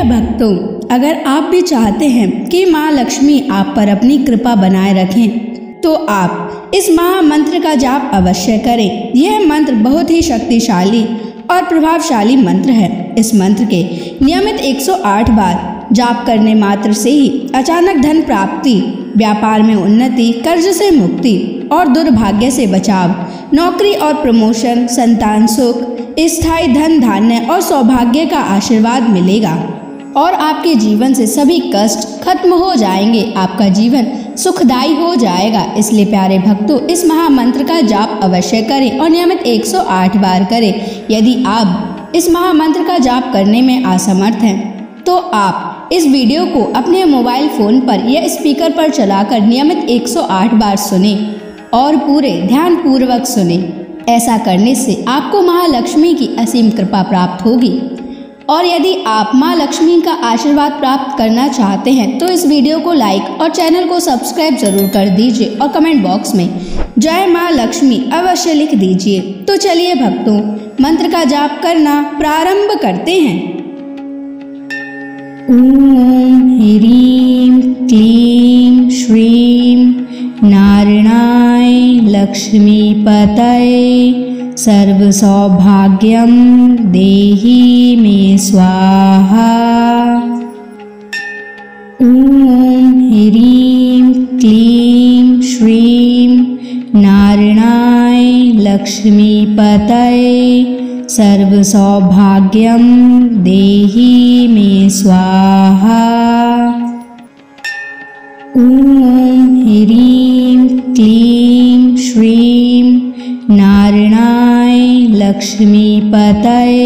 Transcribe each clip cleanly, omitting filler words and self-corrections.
प्रिय भक्तों, अगर आप भी चाहते हैं कि माँ लक्ष्मी आप पर अपनी कृपा बनाए रखें, तो आप इस महामंत्र का जाप अवश्य करें। यह मंत्र बहुत ही शक्तिशाली और प्रभावशाली मंत्र है। इस मंत्र के नियमित 108 बार जाप करने मात्र से ही अचानक धन प्राप्ति, व्यापार में उन्नति, कर्ज से मुक्ति और दुर्भाग्य से बचाव, नौकरी और प्रमोशन, संतान सुख, स्थायी धन धान्य और सौभाग्य का आशीर्वाद मिलेगा और आपके जीवन से सभी कष्ट खत्म हो जाएंगे। आपका जीवन सुखदायी हो जाएगा। इसलिए प्यारे भक्तों, इस महामंत्र का जाप अवश्य करें और नियमित 108 बार करें। यदि आप इस महामंत्र का जाप करने में असमर्थ हैं, तो आप इस वीडियो को अपने मोबाइल फोन पर या स्पीकर पर चलाकर नियमित 108 बार सुने और पूरे ध्यान पूर्वक सुने। ऐसा करने से आपको महालक्ष्मी की असीम कृपा प्राप्त होगी। और यदि आप माँ लक्ष्मी का आशीर्वाद प्राप्त करना चाहते हैं, तो इस वीडियो को लाइक और चैनल को सब्सक्राइब जरूर कर दीजिए और कमेंट बॉक्स में जय माँ लक्ष्मी अवश्य लिख दीजिए। तो चलिए भक्तों, मंत्र का जाप करना प्रारंभ करते हैं। ओम ह्रीं क्लीं श्रीं नारायणाय लक्ष्मीपतये सर्व सौभाग्यं देहि मे स्वाहा। ओम ह्रीं क्लीं श्रीं नारायणाय लक्ष्मीपतये सर्व सौभाग्यं देहि मे स्वाहा। ओम ह्रीं क्लीं श्रीं नारायणाय लक्ष्मीपतये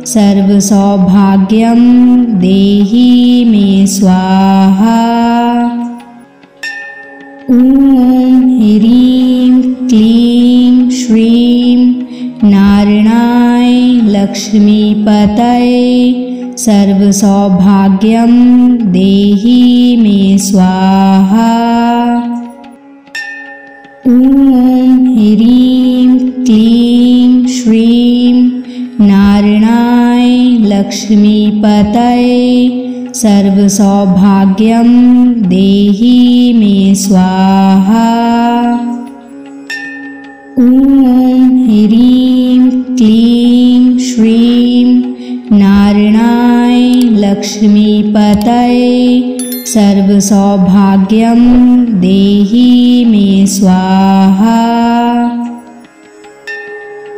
सर्व सौभाग्यं देहि मे स्वाहा। ओम ह्रीं क्लीं श्रीं नारायणाय लक्ष्मीपतये सर्व सौभाग्यं देहि मे स्वाहा। ओम ह्रीं क्लीं श्रीं नारायणाय लक्ष्मीपतये सर्व सौभाग्यं देहि मे स्वाहा। ओम ह्रीं क्लीं श्रीं नारायणाय लक्ष्मीपतये सर्व सौभाग्यं देहि मे स्वाहा।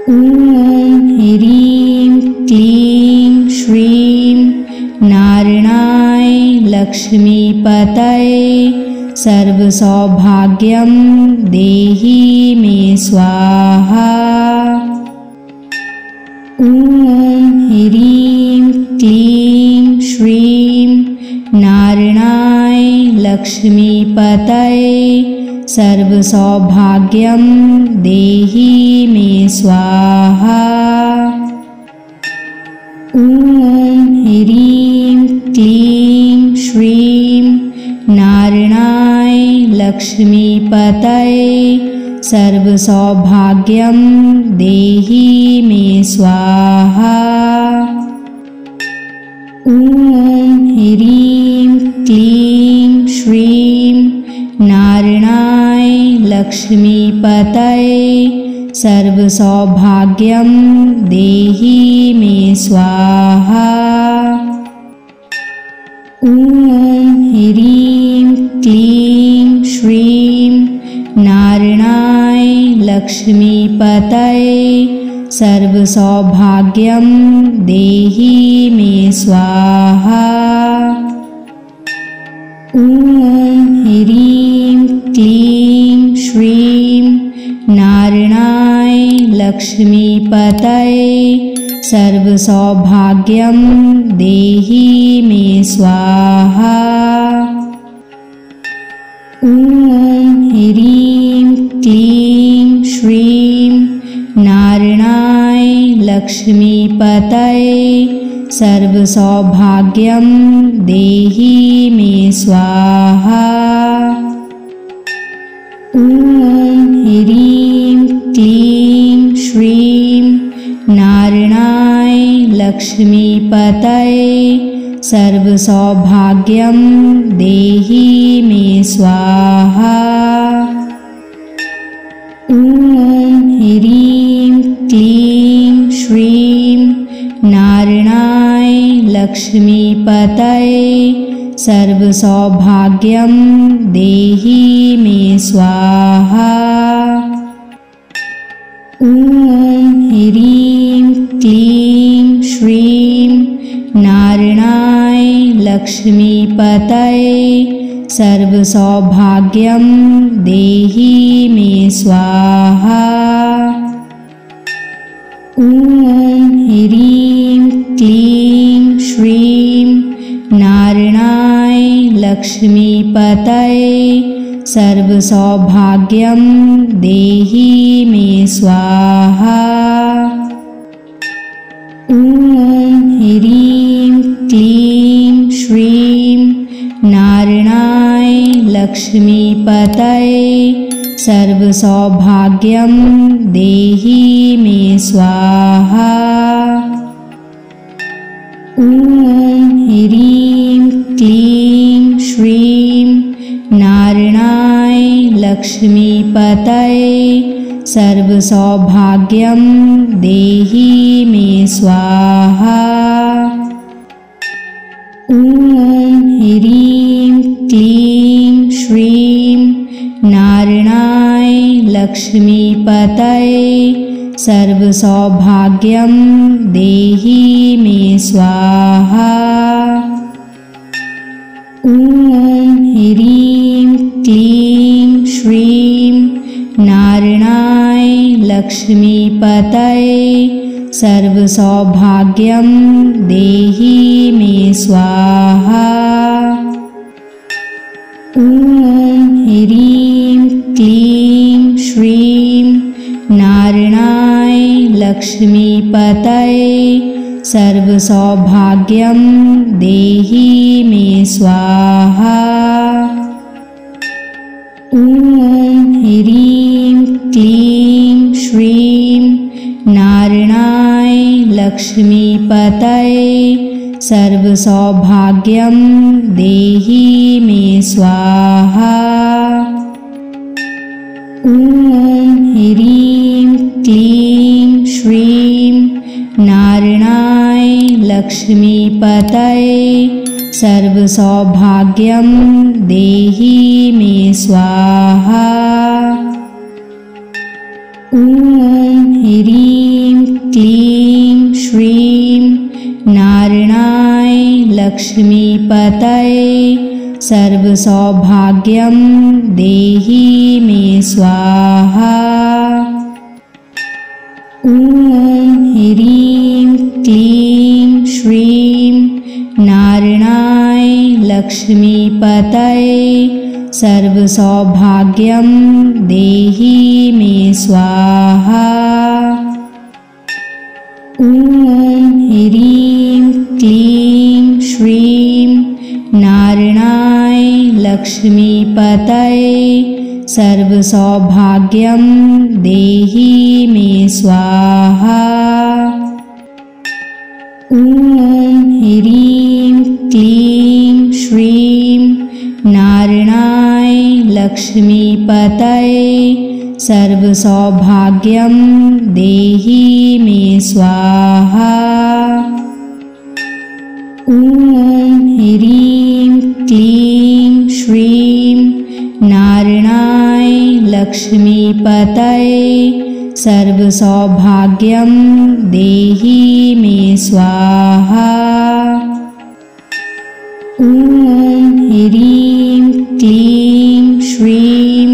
ओम ह्रीं क्लीं श्रीं नारायणाय लक्ष्मीपतये सर्व सौभाग्यं देहि मे स्वाहा। ओम ह्रीं क्लीं श्रीं नारायणाय लक्ष्मीपतये सर्व सौभाग्यं देहि मे स्वाहा। ओम ह्रीं क्लीं श्रीं नारायणाय लक्ष्मीपतये सर्व सौभाग्यं देहि मे स्वाहा। ओम ह्रीं क्लीं श्रीं नारायणाय लक्ष्मीपतये सर्व सौभाग्यं देहि मे स्वाहा। ओम ह्रीं क्लीं श्रीं नारायणाय लक्ष्मीपतये सर्व सौभाग्यं देहि मे स्वाहा। ओम ह्रीं क्लीं श्रीं नारायणाय लक्ष्मीपतये सर्व सौभाग्यं देहि मे स्वाहा। ओम ह्रीं क्लीं श्रीं नारायणाय लक्ष्मीपतये सर्व सौभाग्यं देहि मे स्वाहा। ओम ह्रीं क्लीं श्रीं नारायणाय लक्ष्मीपतये सर्वसौभाग्यं देहि मे स्वाहा। ॐ ह्रीं क्लीं श्रीं नारायणाय लक्ष्मीपतये सर्वसौभाग्यं देहि मे स्वाहा। ॐ ह्रीं क्लीं श्रीं नारायणाय लक्ष्मीपतये सर्वसौभाग्यं देहि मे स्वाहा। ॐ ह्रीं क्लीं श्रीं नारायणाय लक्ष्मीपतये सर्वसौभाग्यं देहि मे स्वाहा। ॐ ह्रीं क्लीं श्रीं नारायणाय लक्ष्मीपतये सर्वसौभाग्यं देहि मे स्वाहा। ॐ ह्रीं क्लीं श्रीं नारायणाय लक्ष्मीपतये सर्वसौभाग्यं देहि मे स्वाहा। ॐ ह्रीं क्लीं श्रीं नारायणाय लक्ष्मीपतये सर्वसौभाग्यं देहि मे स्वाहा। ॐ ह्रीं क्लीं श्रीं नारायणाय लक्ष्मीपतये सर्वसौभाग्यं देहि मे स्वाहा। ॐ ह्रीं क्लीं श्रीं नारायणाय लक्ष्मीपतये सर्वसौभाग्यं देहि मे स्वाहा। ॐ ह्रीं क्लीं श्रीं नारायणाय लक्ष्मीपतये सर्वसौभाग्यं देहि मे स्वाहा। ॐ ह्रीं क्लीं श्रीं नारायणाय लक्ष्मीपतये सर्वसौभाग्यं देहि मे स्वाहा। ॐ ह्रीं क्लीं श्रीं नारायणाय लक्ष्मीपतये सर्वसौभाग्यं देहि मे स्वाहा। ॐ ह्रीं क्लीं श्रीं नारायणाय लक्ष्मीपतये सर्वसौभाग्यं देहि मे स्वाहा। ॐ ह्रीं क्लीं श्रीं नारायणाय लक्ष्मीपतये सर्वसौभाग्यं देहि मे स्वाहा। ॐ ह्रीं क्लीं श्रीं नारायणाय लक्ष्मीपतये सर्वसौभाग्यं देहि मे स्वाहा। ॐ ह्रीं क्लीं श्रीं नारायणाय लक्ष्मीपतये सर्वसौभाग्यं देहि मे स्वाहा। ॐ ह्रीं क्लीं श्रीं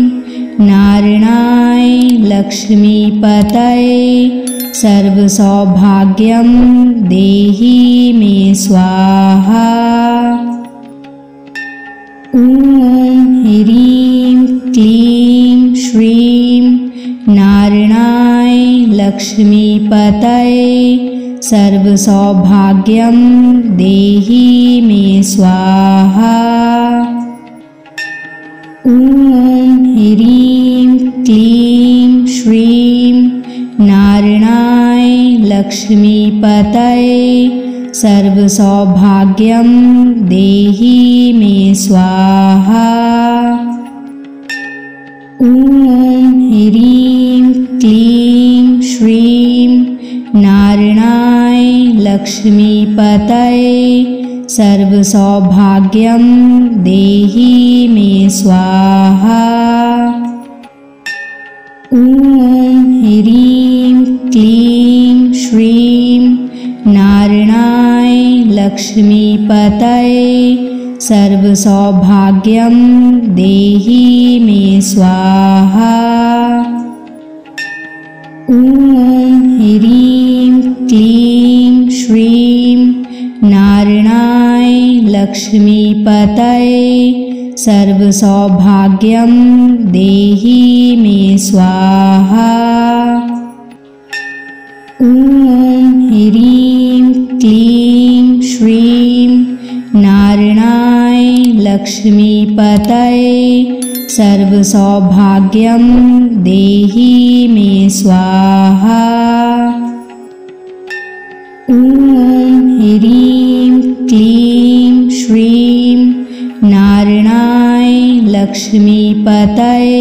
नारायणाय लक्ष्मीपतये सर्वसौभाग्यं देहि मे स्वाहा। ॐ ह्रीं क्लीं श्रीं नारायणाय लक्ष्मीपतये सर्वसौभाग्यं देहि मे स्वाहा। ॐ ह्रीं क्लीं श्रीं नारायणाय लक्ष्मीपतये सर्वसौभाग्यं देहि मे स्वाहा। ॐ ह्रीं क्लीं श्रीं नारायणाय लक्ष्मीपतये सर्वसौभाग्यं देहि मे स्वाहा। ॐ ह्रीं क्लीं श्रीं नारायणाय लक्ष्मीपतये सर्वसौभाग्यं देहि मे स्वाहा। ॐ ह्रीं क्लीं श्रीं नारायणाय लक्ष्मीपतये सर्वसौभाग्यं देहि मे स्वाहा। ॐ ह्रीं क्लीं श्रीं नारायणाय लक्ष्मीपतये सर्वसौभाग्यं देहि मे स्वाहा। ॐ ह्रीं क्लीं श्रीं नारायणाय लक्ष्मीपतये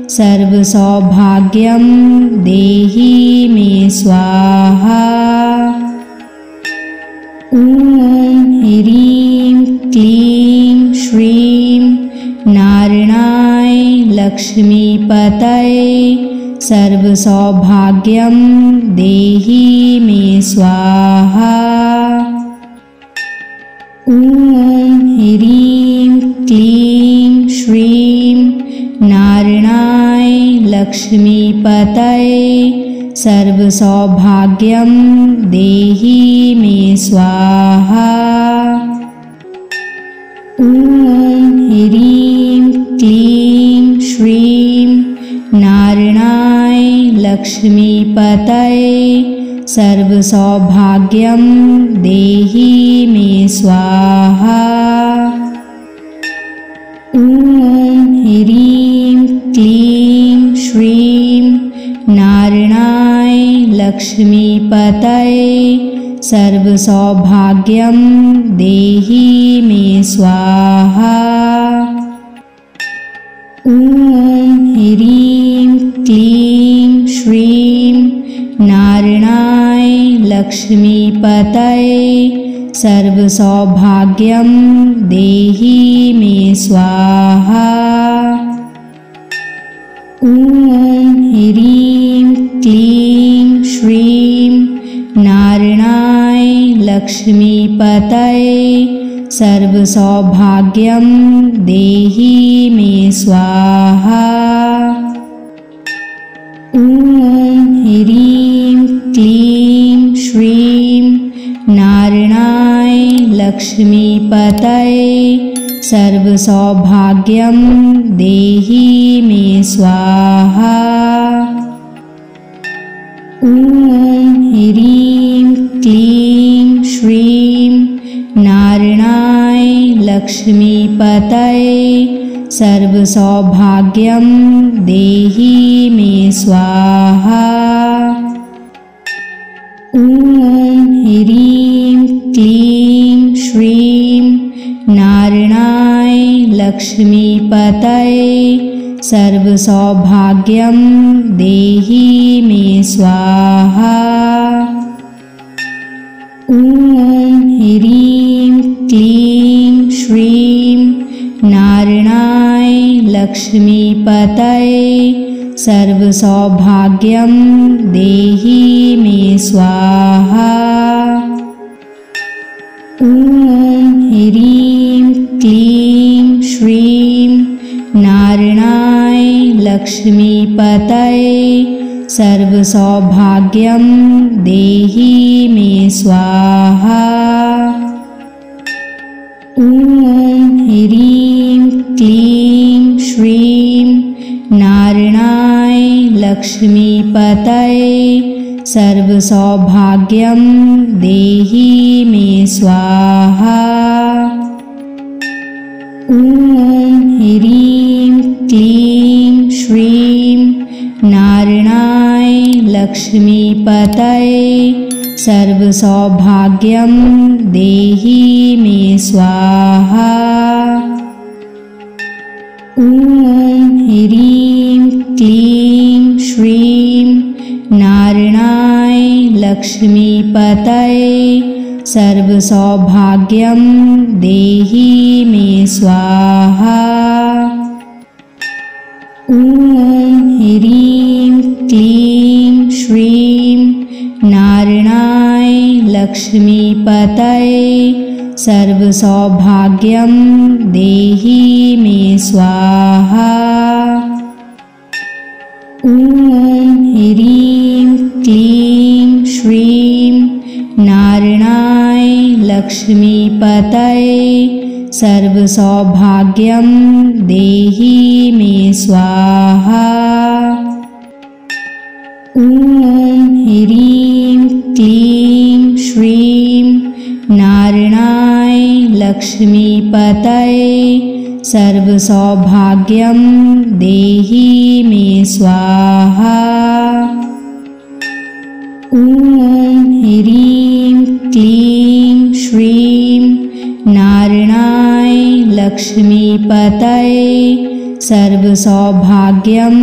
सर्वसौभाग्यं देहि मे स्वाहा। ॐ ह्रीं क्लीं श्रीं नारायणाय लक्ष्मीपतये सर्वसौभाग्यं देहि मे स्वाहा। ॐ ह्रीं क्लीं श्रीं नारायणाय लक्ष्मीपतये सर्वसौभाग्यं देहि मे स्वाहा। ॐ ह्रीं क्लीं श्रीं नारायणाय लक्ष्मीपतये सर्वसौभाग्यं देहि मे स्वाहा। ॐ ह्रीं क्लीं श्रीं नारायणाय लक्ष्मीपतये सर्वसौभाग्यं देहि मे स्वाहा। ॐ ह्रीं क्लीं श्रीं नारायणाय लक्ष्मीपतये सर्वसौभाग्यं देहि मे स्वाहा। ॐ ह्रीं क्लीं श्रीं नारायणाय लक्ष्मीपतये सर्वसौभाग्यं देहि मे स्वाहा। ॐ ह्रीं क्लीं श्रीं नारायणाय लक्ष्मीपतये सर्वसौभाग्यं देहि मे स्वाहा। ॐ ह्रीं क्लीं श्रीं नारायणाय लक्ष्मीपतये सर्वसौभाग्यं देहि मे स्वाहा। ॐ ह्रीं क्लीं श्रीं नारायणाय लक्ष्मीपतये सर्वसौभाग्यं देहि मे स्वाहा। ॐ ह्रीं क्लीं श्रीं नारायणाय लक्ष्मीपतये सर्वसौभाग्यं देहि मे स्वाहा। ॐ ह्रीं क्लीं श्रीं नारायणाय लक्ष्मीपतये सर्वसौभाग्यं देहि मे स्वाहा। ॐ ह्रीं क्लीं श्रीं नारायणाय लक्ष्मीपतये सर्वसौभाग्यं देहि मे स्वाहा। ॐ ह्रीं क्लीं श्रीं नारायणाय लक्ष्मीपतये सर्वसौभाग्यं देहि मे स्वाहा। ॐ ह्रीं क्लीं श्रीं नारायणाय लक्ष्मीपतये सर्वसौभाग्यं देहि मे स्वाहा। ॐ ह्रीं क्लीं श्रीं नारायणाय लक्ष्मीपतये सर्वसौभाग्यं देहि मे स्वाहा। ॐ ह्रीं क्लीं श्रीं नारायणाय लक्ष्मीपतये सर्वसौभाग्यं देहि मे स्वाहा। ॐ ह्रीं क्लीं श्रीं नारायणाय लक्ष्मीपतये सर्वसौभाग्यं देहि मे स्वाहा। ॐ ह्रीं क्लीं श्रीं नारायणाय लक्ष्मीपतये सर्वसौभाग्यं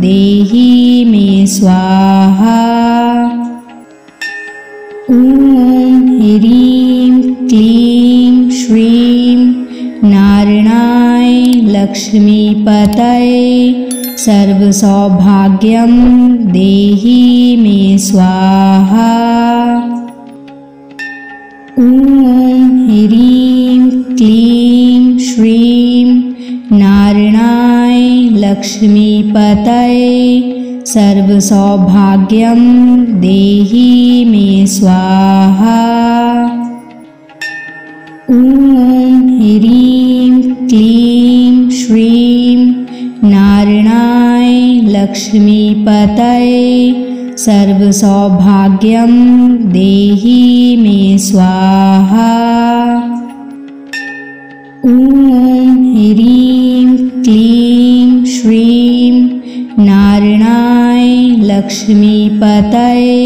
देहि मे स्वाहा। ॐ ह्रीं क्लीं श्रीं नारायणाय लक्ष्मीपतये सर्वसौभाग्यं देहि मे स्वाहा। ॐ ह्रीं क्लीं श्रीं नारायणाय लक्ष्मीपतये सर्वसौभाग्यं देहि मे स्वाहा। ॐ ह्रीं क्लीं श्रीं नारायणाय लक्ष्मीपतये सर्वसौभाग्यं देहि मे स्वाहा। ॐ ह्रीं क्लीं श्रीं नारायणाय लक्ष्मीपतये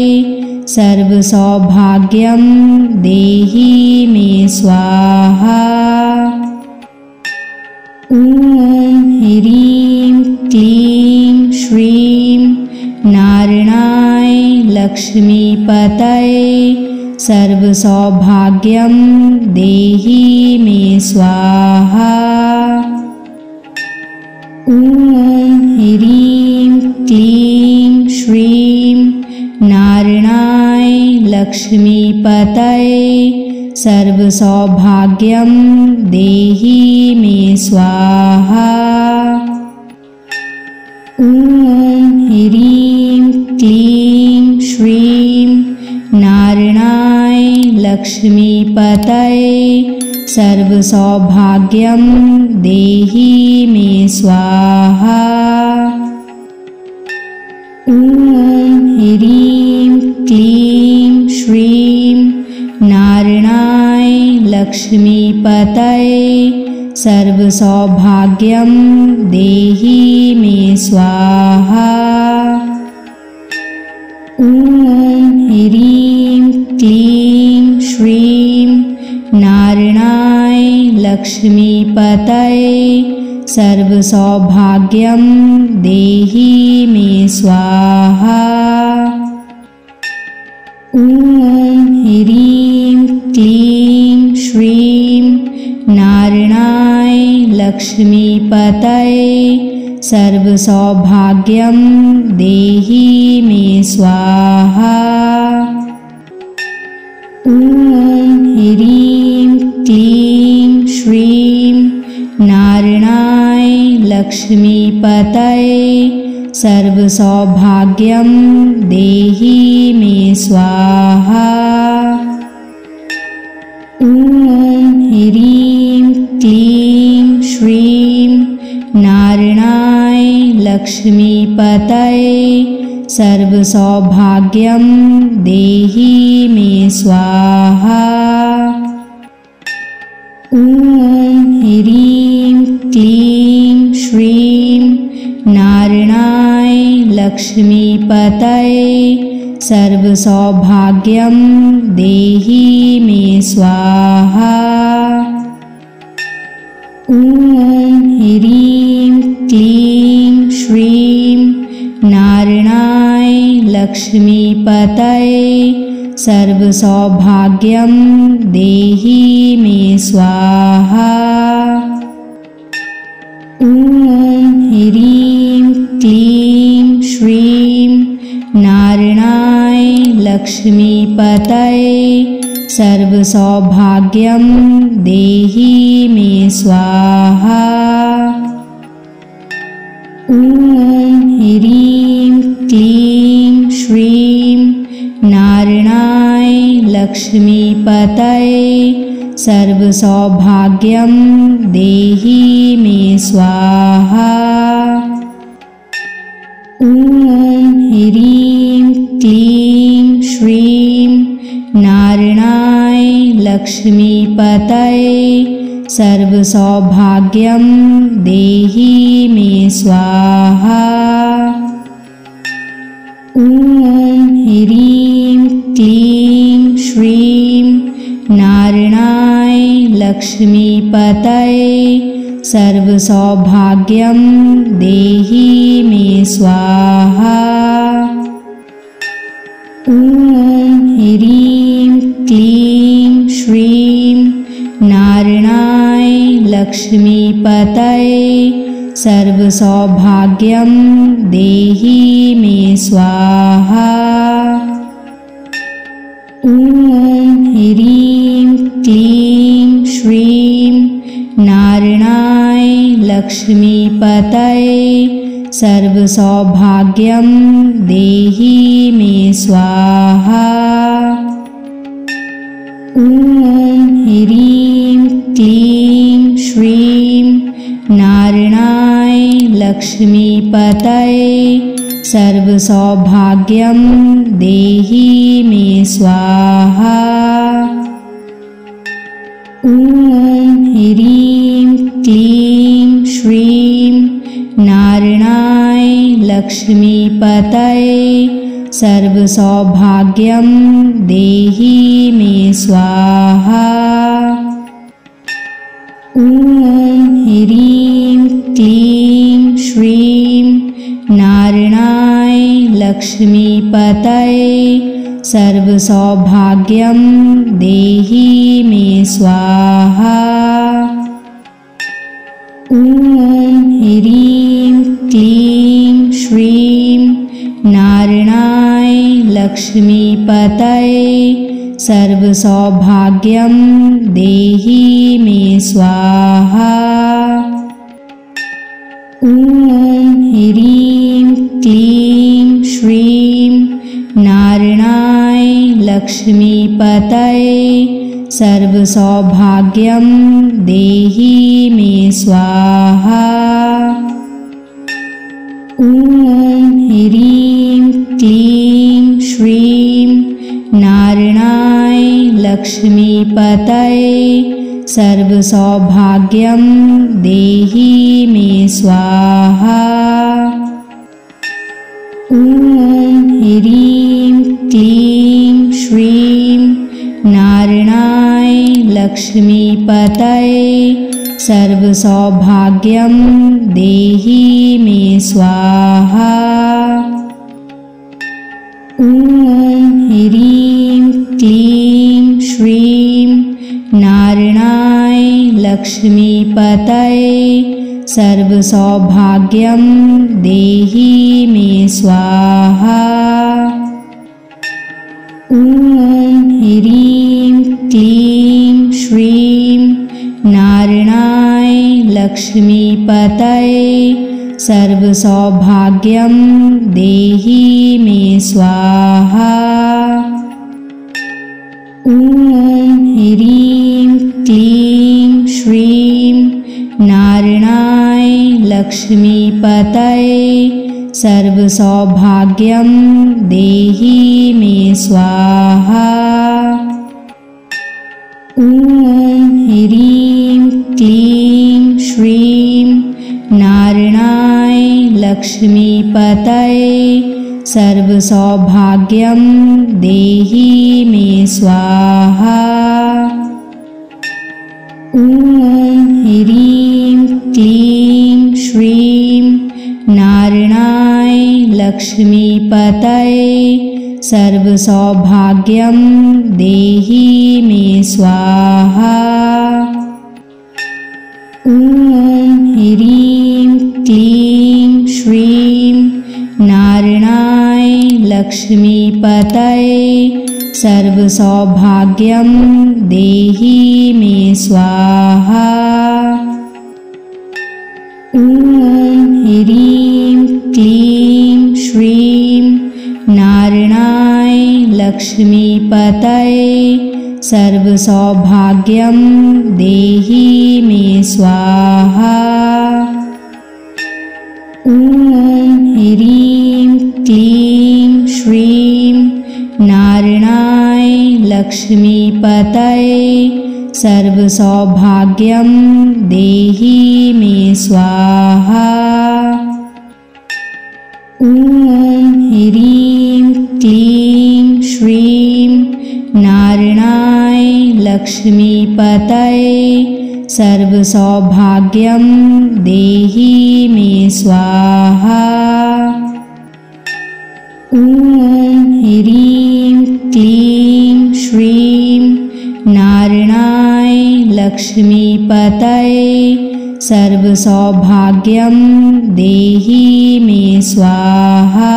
सर्वसौभाग्यं देहि मे स्वाहा। ॐ ह्रीं क्लीं श्रीं नारायणाय लक्ष्मीपतये सर्वसौभाग्यं देहि मे स्वाहा। ॐ ह्रीं क्लीं श्रीं नारायणाय लक्ष्मीपतये सर्वसौभाग्यं देहि मे स्वाहा। ॐ ह्रीं क्लीं श्रीं नारायणाय लक्ष्मीपतये सर्वसौभाग्यं देहि मे स्वाहा। ॐ ह्रीं क्लीं श्रीं नारायणाय लक्ष्मीपतये सर्वसौभाग्यं देहि मे स्वाहा। ॐ ह्रीं क्लीं श्रीं नारायणाय लक्ष्मीपतये सर्वसौभाग्यं देहि मे स्वाहा। ॐ ह्रीं क्लीं श्रीं नारायणाय लक्ष्मीपतये सर्वसौभाग्यं देहि मे स्वाहा। ॐ ह्रीं क्लीं श्रीं नारायणाय लक्ष्मीपतये सर्वसौभाग्यं देहि मे स्वाहा। ॐ ह्रीं क्लीं श्रीं नारायणाय लक्ष्मीपतये सर्वसौभाग्यं देहि मे स्वाहा। ॐ ह्रीं क्लीं श्रीं नारायणाय लक्ष्मीपतये सर्वसौभाग्यं देहि मे स्वाहा। ॐ ह्रीं क्लीं श्रीं नारायणाय लक्ष्मीपतये सर्वसौभाग्यं देहि मे स्वाहा। ॐ ह्रीं क्लीं श्रीं नारायणाय लक्ष्मीपतये सर्वसौभाग्यं देहि मे स्वाहा। ॐ ह्रीं क्लीं श्रीं नारायणाय लक्ष्मीपतये सर्वसौभाग्यं देहि मे स्वाहा। ॐ ह्रीं क्लीं श्रीं नारायणाय लक्ष्मीपतये सर्वसौभाग्यं देहि मे स्वाहा। ॐ ह्रीं क्लीं श्रीं नारायणाय लक्ष्मीपतये सर्वसौभाग्यं देहि मे स्वाहा। ॐ ह्रीं क्लीं श्रीं नारायणाय लक्ष्मीपतये सर्वसौभाग्यं देहि मे स्वाहा। ॐ ह्रीं क्लीं श्रीं नारायणाय लक्ष्मीपतये सर्वसौभाग्यं देहि मे स्वाहा। ॐ ह्रीं क्लीं श्रीं नारायणाय लक्ष्मीपतये सर्वसौभाग्यं देहि मे स्वाहा। ॐ ह्रीं क्लीं श्रीं नारायणाय लक्ष्मीपतये सर्वसौभाग्यं देहि मे स्वाहा। ॐ ह्रीं क्लीं श्रीं नारायणाय लक्ष्मीपतये सर्वसौभाग्यं देहि मे स्वाहा। ॐ ह्रीं क्लीं श्रीं नारायणाय लक्ष्मीपतये सर्वसौभाग्यं देहि मे स्वाहा। ॐ ह्रीं क्लीं श्रीं नारायणाय लक्ष्मीपतये सर्वसौभाग्यं देहि मे स्वाहा। ॐ ह्रीं क्लीं श्रीं नारायणाय लक्ष्मीपतये सर्वसौभाग्यं देहि मे स्वाहा। ॐ ह्रीं क्लीं श्रीं नारायणाय लक्ष्मीपतये सर्वसौभाग्यं देहि मे स्वाहा। ॐ ह्रीं क्लीं श्रीं नारायणाय लक्ष्मीपतये सर्वसौभाग्यं देहि मे स्वाहा। ॐ ह्रीं क्लीं श्रीं नारायणाय लक्ष्मीपतये सर्वसौभाग्यं देहि मे स्वाहा। ॐ ह्रीं क्लीं श्रीं नारायणाय लक्ष्मीपतये सर्वसौभाग्यं देहि मे स्वाहा। ॐ ह्रीं क्लीं श्रीं नारायणाय लक्ष्मीपतये सर्वसौभाग्यं देहि मे स्वाहा। ॐ ह्रीं क्लीं श्रीं नारायणाय लक्ष्मीपतये सर्वसौभाग्यं देहि मे स्वाहा। ॐ ह्रीं क्लीं श्रीं नारायणाय लक्ष्मीपतये सर्वसौभाग्यं देहि मे स्वाहा। ॐ ह्रीं क्लीं श्रीं नारायणाय लक्ष्मीपतये सर्वसौभाग्यं देहि मे स्वाहा। ॐ ह्रीं क्लीं श्रीं नारायणाय लक्ष्मीपतये सर्वसौभाग्यं देहि मे स्वाहा। ॐ ह्रीं क्लीं श्रीं नारायणाय लक्ष्मीपतये सर्वसौभाग्यं देहि मे स्वाहा। ॐ ह्रीं क्लीं श्रीं नारायणाय लक्ष्मीपतये सर्वसौभाग्यं देहि मे स्वाहा।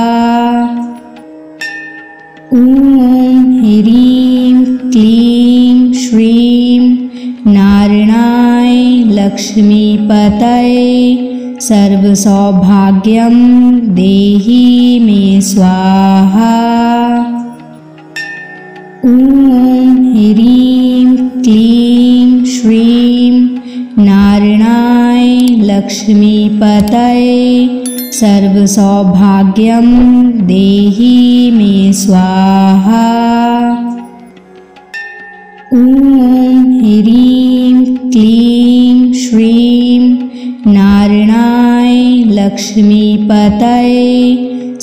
ॐ ह्रीं क्लीं श्रीं नारायणाय लक्ष्मीपतये सर्वसौभाग्यं देहि मे स्वाहा। ॐ ह्रीं क्लीं श्रीं नारायणाय लक्ष्मीपतये सर्वसौभाग्यं देहि मे स्वाहा। ॐ ह्रीं क्लीं श्रीं नारायणाय लक्ष्मीपतये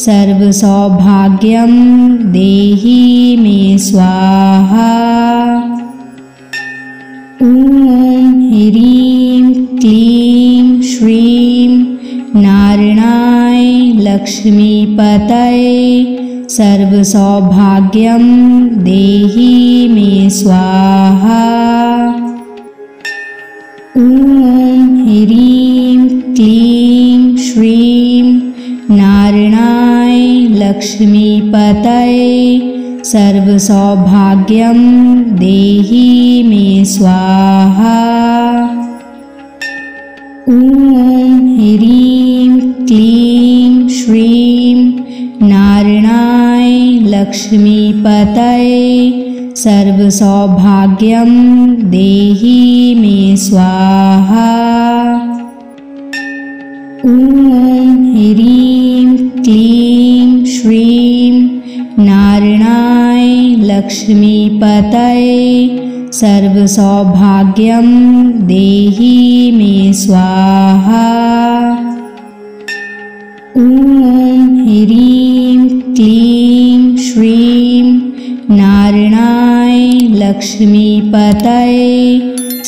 सर्वसौभाग्यं देहि मे स्वाहा। ॐ ह्रीं क्लीं श्रीं नारायणाय लक्ष्मीपतये सर्वसौभाग्यं देहि मे स्वाहा। ॐ ह्रीं क्लीं श्रीं नारायणाय लक्ष्मीपतये सर्वसौभाग्यं देहि मे स्वाहा। ॐ ह्रीं क्लीं श्रीं नारायणाय लक्ष्मीपतये सर्वसौभाग्यं देहि मे स्वाहा। ॐ ह्रीं क्लीं श्रीं नारायणाय लक्ष्मीपतये सर्वसौभाग्यं देहि मे स्वाहा। ॐ ह्रीं क्लीं श्रीं नारायणाय लक्ष्मीपतये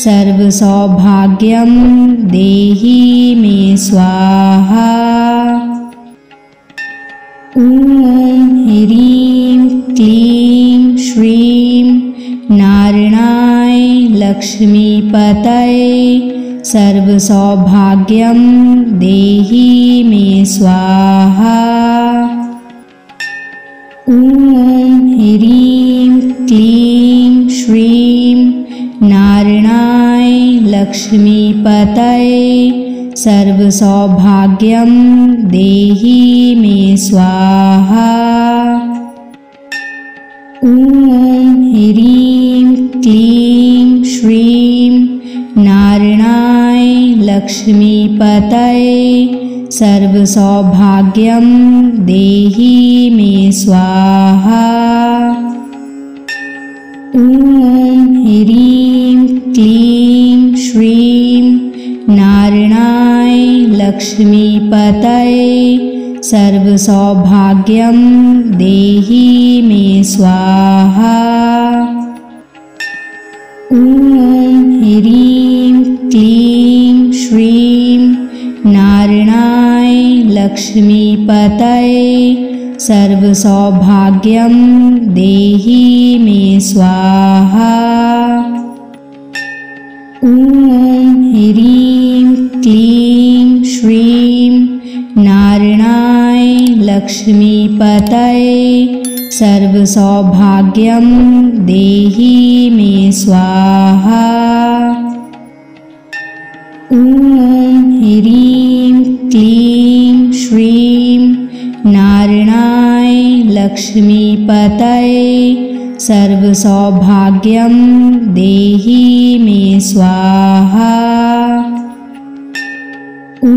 सर्वसौभाग्यं देहि मे स्वाहा। ॐ ह्रीं क्लीं श्रीं नारायणाय लक्ष्मीपतये सर्वसौभाग्यं देहि मे स्वाहा। ॐ ह्रीं क्लीं श्रीं नारायणाय लक्ष्मीपतये सर्वसौभाग्यं देहि मे स्वाहा। ॐ ह्रीं क्लीं श्रीं नारायणाय लक्ष्मीपतये सर्वसौभाग्यं देहि मे स्वाहा। ॐ ह्रीं क्लीं श्रीं नारायणाय लक्ष्मीपतये सर्वसौभाग्यं देहि मे स्वाहा। ॐ ह्रीं क्लीं श्रीं नारायणाय लक्ष्मीपतये सर्वसौभाग्यं देहि मे स्वाहा। ॐ ह्रीं क्लीं श्रीं नारायणाय लक्ष्मीपतये सर्वसौभाग्यं देहि मे स्वाहा। ॐ ह्रीं क्लीं श्रीं नारायणाय लक्ष्मीपतये सर्वसौभाग्यं देहि मे स्वाहा। ॐ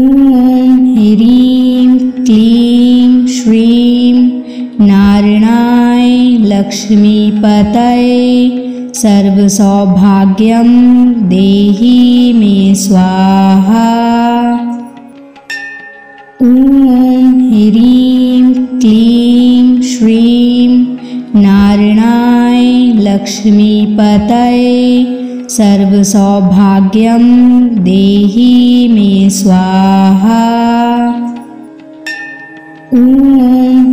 ह्रीं क्लीं श्रीं नारायणाय लक्ष्मीपतये सर्वसौभाग्यं देहि मे स्वाहा। ॐ ह्रीं क्लीं श्रीं नारायणाय लक्ष्मीपतये सर्वसौभाग्यं देहि मे स्वाहा। ॐ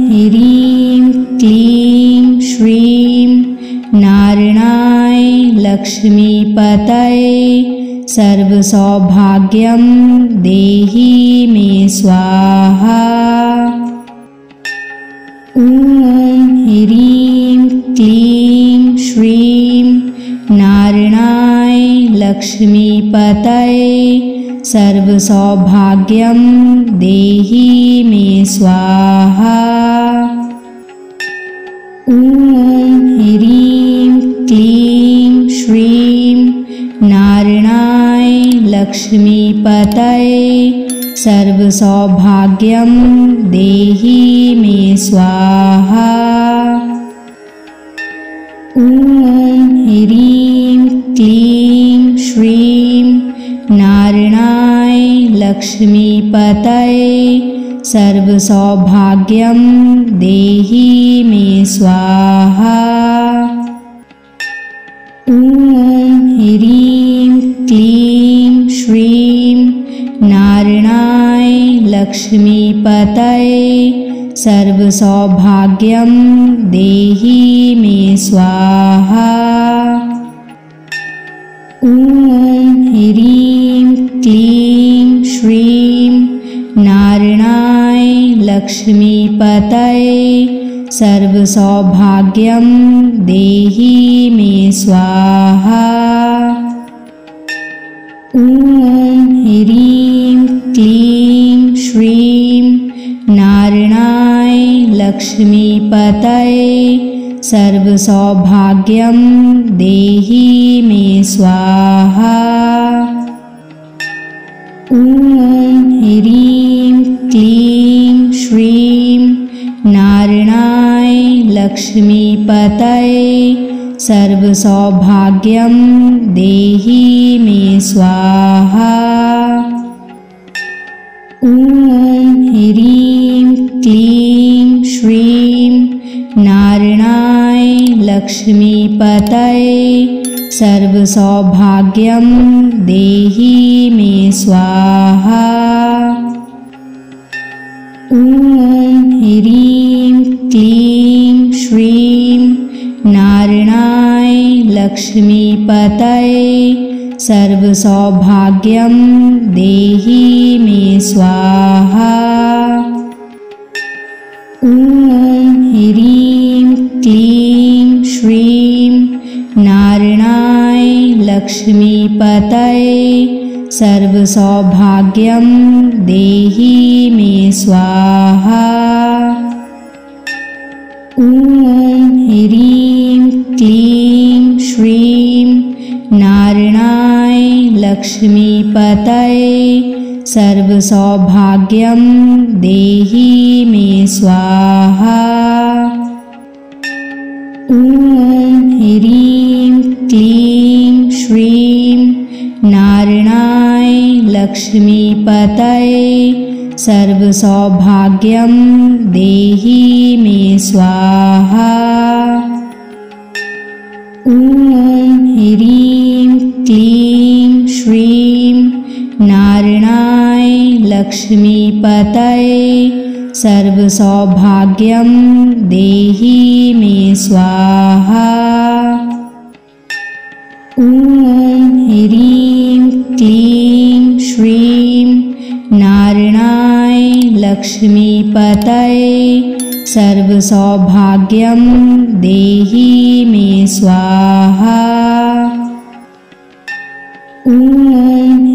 ह्रीं क्लीं श्रीं नारायणाय लक्ष्मीपतये सर्वसौभाग्यं देहि मे स्वाहा। ॐ ह्रीं क्लीं श्रीं नारायणाय लक्ष्मीपतये सर्वसौभाग्यं देहि मे स्वाहा। ॐ ह्रीं क्लीं श्रीं नारायणाय लक्ष्मीपतये सर्वसौभाग्यं देहि मे स्वाहा। ॐ ह्रीं क्लीं श्रीं नारायणाय लक्ष्मीपतये सर्वसौभाग्यं देहि मे स्वाहा। ॐ ह्रीं क्लीं श्रीं नारायणाय लक्ष्मीपतये सर्वसौभाग्यं देहि मे स्वाहा। ॐ ह्रीं क्लीं श्रीं नारायणाय लक्ष्मीपतये सर्वसौभाग्यं देहि मे स्वाहा। ॐ ह्रीं क्लीं श्रीं नारायणाय लक्ष्मीपतये सर्वसौभाग्यं देहि मे स्वाहा। ॐ ह्रीं क्लीं श्रीं नारायणाय लक्ष्मीपतये सर्वसौभाग्यं देहि मे स्वाहा। ॐ ह्रीं क्लीं श्रीं नारायणाय लक्ष्मीपतये सर्वसौभाग्यं देहि मे स्वाहा। ॐ ह्रीं क्लीं श्रीं नारायणाय लक्ष्मीपतये सर्वसौभाग्यं देहि मे स्वाहा। ॐ ह्रीं क्लीं श्रीं नारायणाय लक्ष्मीपतये सर्वसौभाग्यं देहि मे स्वाहा। ॐ ह्रीं क्लीं श्रीं नारायणाय लक्ष्मीपतये सर्वसौभाग्यं देहि मे स्वाहा। ॐ ह्रीं क्लीं श्रीं नारायणाय लक्ष्मीपतये सर्वसौभाग्यं देहि मे स्वाहा। ॐ ह्रीं क्लीं श्रीं नारायणाय लक्ष्मीपतये सर्वसौभाग्यं देहि मे स्वाहा। ॐ ह्रीं क्लीं श्रीं नारायणाय लक्ष्मीपतये सर्वसौभाग्यं देहि मे स्वाहा। ॐ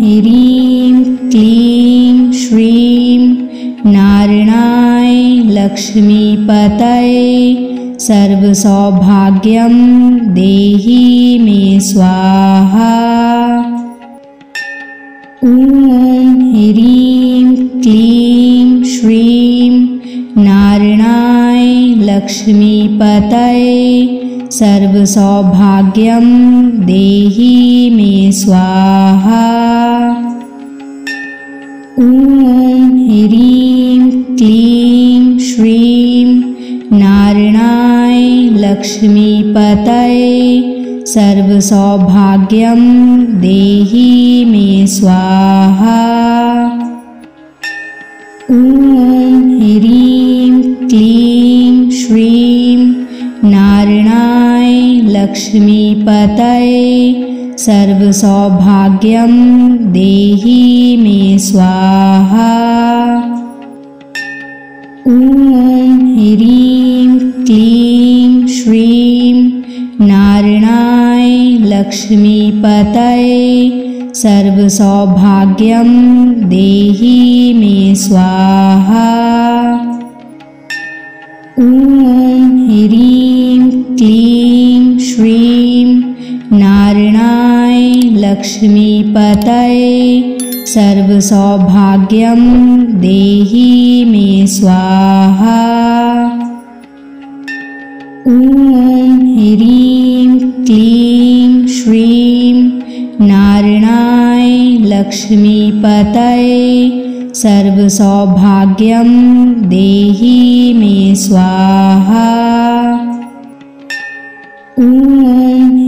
ह्रीं क्लीं श्रीं नारायणाय लक्ष्मीपतये सर्वसौभाग्यं देहि मे स्वाहा। ॐ ह्रीं क्लीं श्रीं नारायणाय लक्ष्मीपतये सर्वसौभाग्यं देहि मे स्वाहा। ॐ ह्रीं क्लीं श्रीं नारायणाय लक्ष्मीपतये सर्वसौभाग्यं देहि मे स्वाहा। ॐ ह्रीं क्लीं श्रीं नारायणाय लक्ष्मीपतये सर्वसौभाग्यं देहि मे स्वाहा। ॐ ह्रीं क्लीं श्रीं नारायणाय लक्ष्मीपतये सर्वसौभाग्यं देहि मे स्वाहा। ॐ ह्रीं क्लीं श्रीं नारायणाय लक्ष्मीपतये सर्वसौभाग्यं देहि मे स्वाहा। ॐ ह्रीं क्लीं श्रीं नारायणाय लक्ष्मीपतये सर्वसौभाग्यं देहि मे स्वाहा। ॐ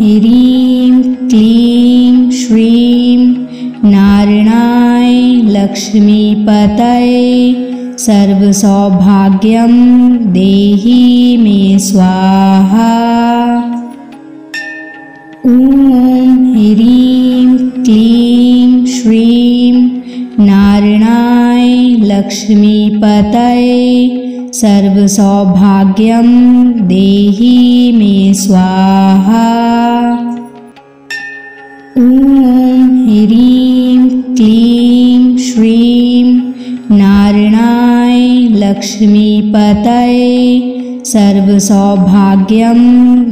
ह्रीं क्लीं श्रीं नारायणाय लक्ष्मीपतये सर्वसौभाग्यं देहि मे स्वाहा। ॐ ह्रीं क्लीं श्रीं नारायणाय लक्ष्मीपतये सर्वसौभाग्यं देहि मे स्वाहा। ॐ ह्रीं क्लीं श्रीं नारायणाय लक्ष्मीपतये सर्वसौभाग्यं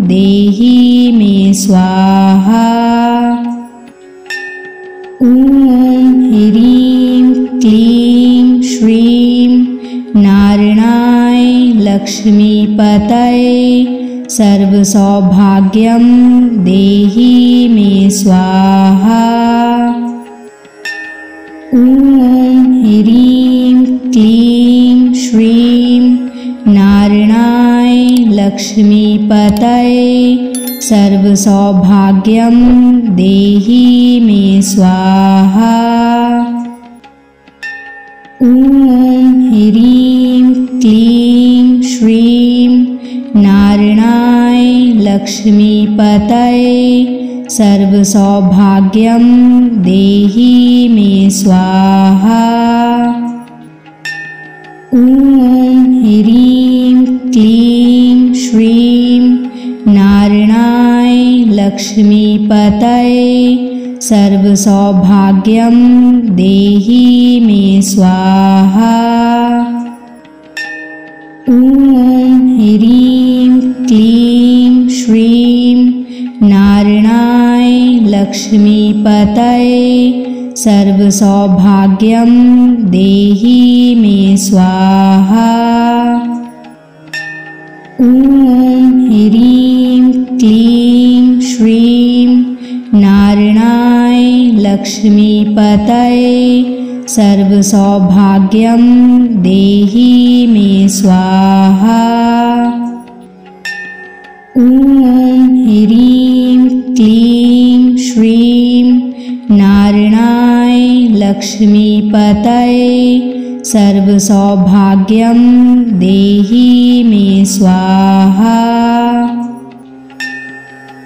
देहि मे स्वाहा। ॐ ह्रीं क्लीं श्रीं नारायणाय लक्ष्मीपतये सर्वसौभाग्यं देहि मे स्वाहा। ॐ ह्रीं क्लीं श्रीं नारायणाय लक्ष्मीपतये सर्वसौभाग्यं देहि मे स्वाहा। ॐ ह्रीं क्लीं श्रीं नारायणाय लक्ष्मीपतये सर्वसौभाग्यं देहि मे स्वाहा। ॐ ह्रीं क्लीं श्रीं नारायणाय लक्ष्मीपतये सर्वसौभाग्यं देहि मे स्वाहा। ॐ ह्रीं क्लीं श्रीं नारायणाय लक्ष्मीपतये सर्वसौभाग्यं देहि मे स्वाहा। ॐ ह्रीं क्लीं श्रीं नारायणाय लक्ष्मीपतये सर्वसौभाग्यं देहि मे स्वाहा। ॐ ह्रीं क्लीं श्रीं नारायणाय लक्ष्मीपतये सर्वसौभाग्यं देहि मे स्वाहा।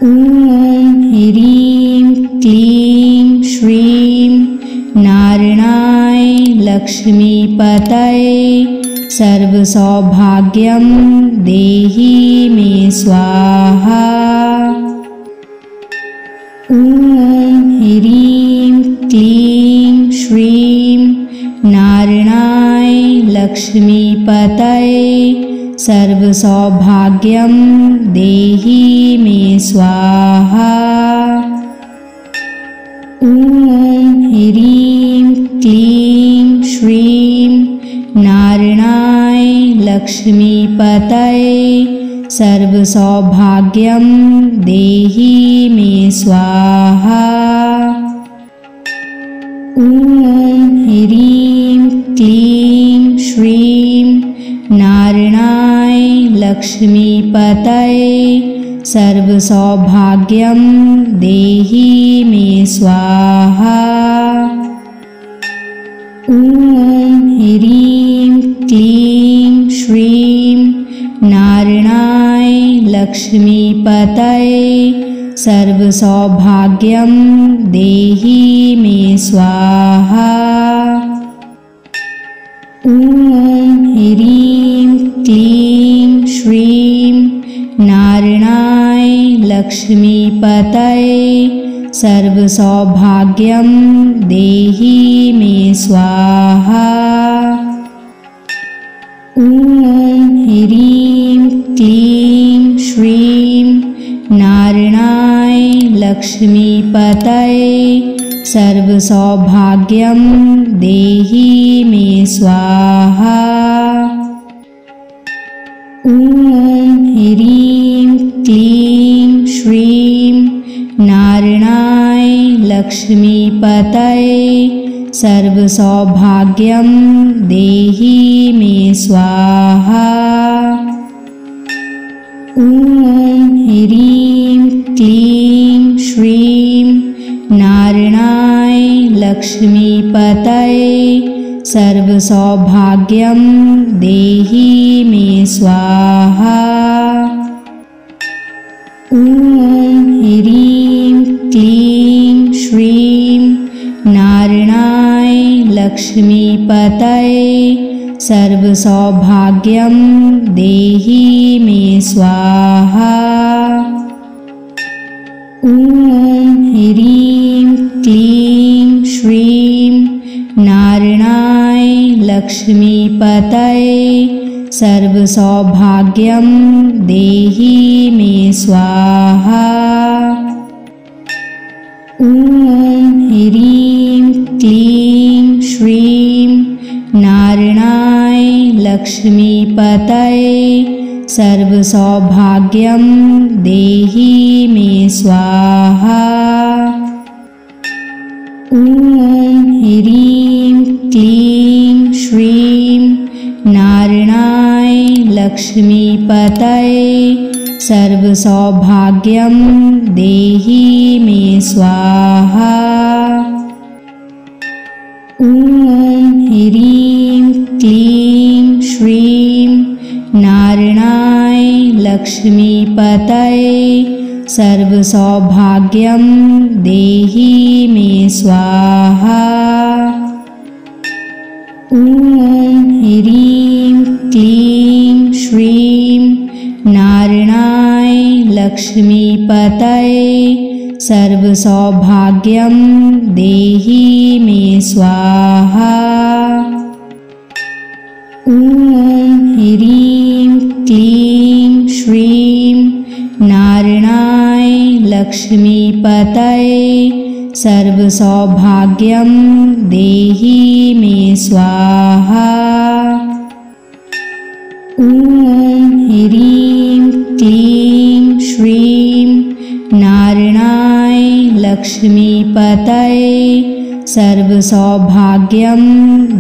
ॐ ह्रीं क्लीं श्रीं नारायणाय लक्ष्मीपतये सर्वसौभाग्यं देहि मे स्वाहा। ॐ ह्रीं क्लीं श्रीं नारायणाय लक्ष्मीपतये सर्वसौभाग्यं देहि मे स्वाहा। ॐ ह्रीं क्लीं श्रीं नारायणाय लक्ष्मीपतये सर्वसौभाग्यं देहि मे स्वाहा। ॐ ह्रीं क्लीं श्रीं नारायणाय लक्ष्मीपतये सर्वसौभाग्यं देहि मे स्वाहा। ॐ ह्रीं क्लीं श्रीं नारायणाय लक्ष्मीपतये सर्वसौभाग्यं देहि मे स्वाहा। ॐ ह्रीं क्लीं श्रीं नारायणाय लक्ष्मीपतये सर्वसौभाग्यं देहि मे स्वाहा। ॐ ह्रीं क्लीं श्रीं नारायणाय लक्ष्मीपतये सर्वसौभाग्यं देहि मे स्वाहा। ॐ ह्रीं क्लीं श्रीं नारायणाय लक्ष्मीपतये सर्वसौभाग्यं देहि मे स्वाहा। ॐ ह्रीं क्लीं श्रीं नारायणाय लक्ष्मीपतये सर्वसौभाग्यं देहि मे स्वाहा। ॐ ह्रीं क्लीं श्रीं नारायणाय लक्ष्मीपतये सर्वसौभाग्यं देहि मे स्वाहा। ॐ ह्रीं क्लीं श्रीं नारायणाय लक्ष्मीपतये सर्वसौभाग्यं देहि मे स्वाहा। ॐ ह्रीं क्लीं श्रीं नारायणाय लक्ष्मीपतये सर्वसौभाग्यं देहि मे स्वाहा। ॐ ह्रीं क्लीं श्रीं नारायणाय लक्ष्मीपतये सर्वसौभाग्यं देहि मे स्वाहा। ॐ ह्रीं क्लीं श्रीं नारायणाय लक्ष्मीपतये सर्वसौभाग्यं देहि मे स्वाहा। ॐ ह्रीं क्लीं श्रीं नारायणाय लक्ष्मीपतये सर्वसौभाग्यं देहि मे स्वाहा। ॐ ह्रीं क्लीं श्रीं नारायणाय लक्ष्मीपतये सर्वसौभाग्यं देहि मे स्वाहा। ॐ ह्रीं क्लीं श्रीं नारायणाय लक्ष्मीपतये सर्वसौभाग्यं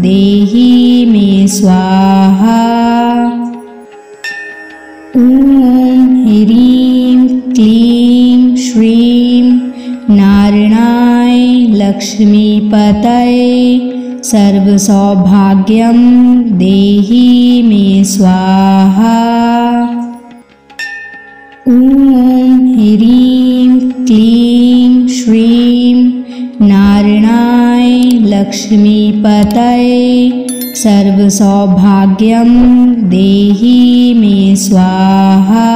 देहि मे स्वाहा। ॐ ह्रीं क्लीं श्रीं नारायणाय लक्ष्मीपतये सर्वसौभाग्यं देहि मे स्वाहा। ॐ ह्रीं क्लीं श्रीं नारायणाय लक्ष्मीपतये सर्वसौभाग्यं देहि मे स्वाहा।